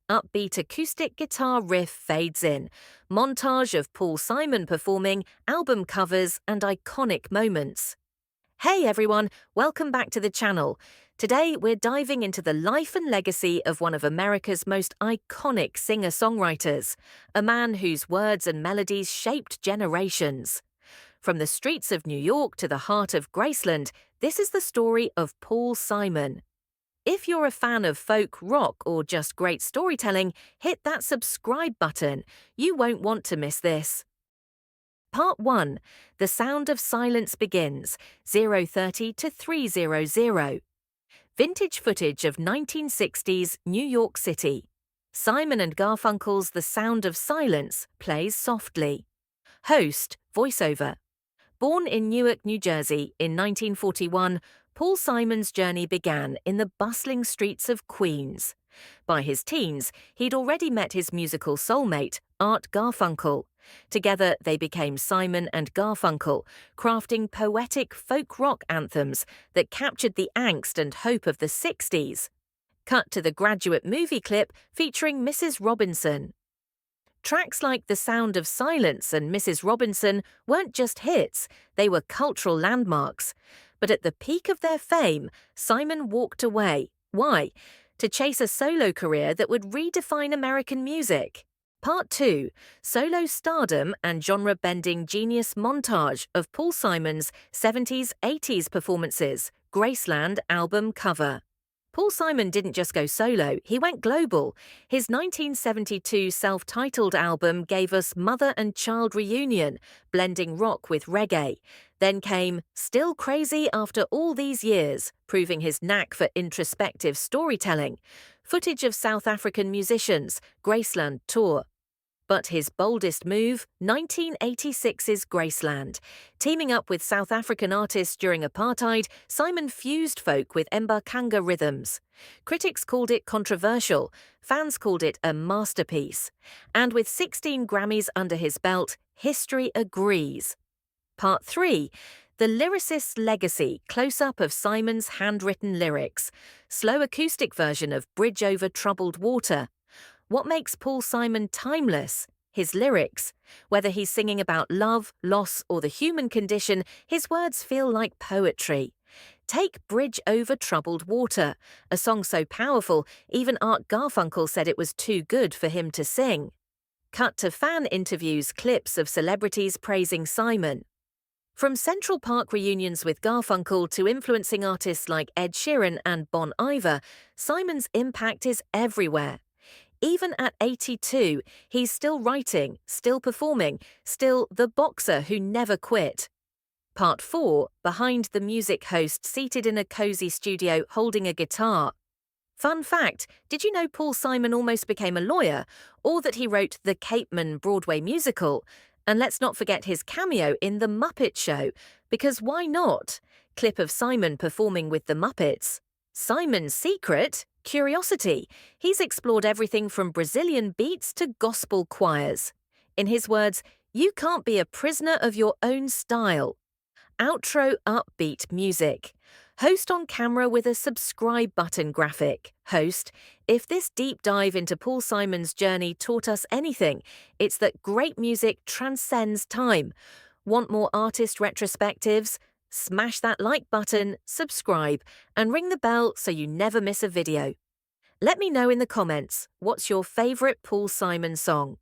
upbeat acoustic guitar riff fades in. Montage of Paul Simon performing, album covers, and iconic moments. Hey everyone, welcome back to the channel. Today we're diving into the life and legacy of one of America's most iconic singer-songwriters, a man whose words and melodies shaped generations. From the streets of New York to the heart of Graceland, this is the story of Paul Simon. If you're a fan of folk, rock, or just great storytelling, hit that subscribe button. You won't want to miss this. Part 1. The Sound of Silence begins, 0:30 to 3:00. Vintage footage of 1960s New York City. Simon and Garfunkel's The Sound of Silence plays softly. Host, voiceover. Born in Newark, New Jersey in 1941, Paul Simon's journey began in the bustling streets of Queens. By his teens, he'd already met his musical soulmate, Art Garfunkel. Together, they became Simon and Garfunkel, crafting poetic folk rock anthems that captured the angst and hope of the 60s. Cut to the Graduate movie clip featuring Mrs. Robinson. Tracks like The Sound of Silence and Mrs. Robinson weren't just hits, they were cultural landmarks. But at the peak of their fame, Simon walked away. Why? To chase a solo career that would redefine American music. Part 2. Solo stardom and genre-bending genius montage of Paul Simon's 70s-80s performances, Graceland album cover. Paul Simon didn't just go solo, he went global. His 1972 self-titled album gave us Mother and Child Reunion, blending rock with reggae. Then came Still Crazy After All These Years, proving his knack for introspective storytelling. Footage of South African musicians, Graceland tour. But his boldest move, 1986's Graceland. Teaming up with South African artists during apartheid, Simon fused folk with mbaqanga rhythms. Critics called it controversial, fans called it a masterpiece. And with 16 Grammys under his belt, history agrees. Part 3. The lyricist's legacy, close-up of Simon's handwritten lyrics. Slow acoustic version of Bridge Over Troubled Water. What makes Paul Simon timeless? His lyrics. Whether he's singing about love, loss, or the human condition, his words feel like poetry. Take Bridge Over Troubled Water, a song so powerful, even Art Garfunkel said it was too good for him to sing. Cut to fan interviews, clips of celebrities praising Simon. From Central Park reunions with Garfunkel to influencing artists like Ed Sheeran and Bon Iver, Simon's impact is everywhere. Even at 82, he's still writing, still performing, still the boxer who never quit. Part 4. Behind the music host seated in a cozy studio holding a guitar. Fun fact, did you know Paul Simon almost became a lawyer, or that he wrote the Capeman Broadway musical? And let's not forget his cameo in The Muppet Show, because why not? Clip of Simon performing with the Muppets. Simon's secret? Curiosity. He's explored everything from Brazilian beats to gospel choirs. In his words, you can't be a prisoner of your own style. Outro upbeat music. Host on camera with a subscribe button graphic. Host, if this deep dive into Paul Simon's journey taught us anything, it's that great music transcends time. Want more artist retrospectives? Smash that like button, subscribe, and ring the bell so you never miss a video. Let me know in the comments, what's your favorite Paul Simon song?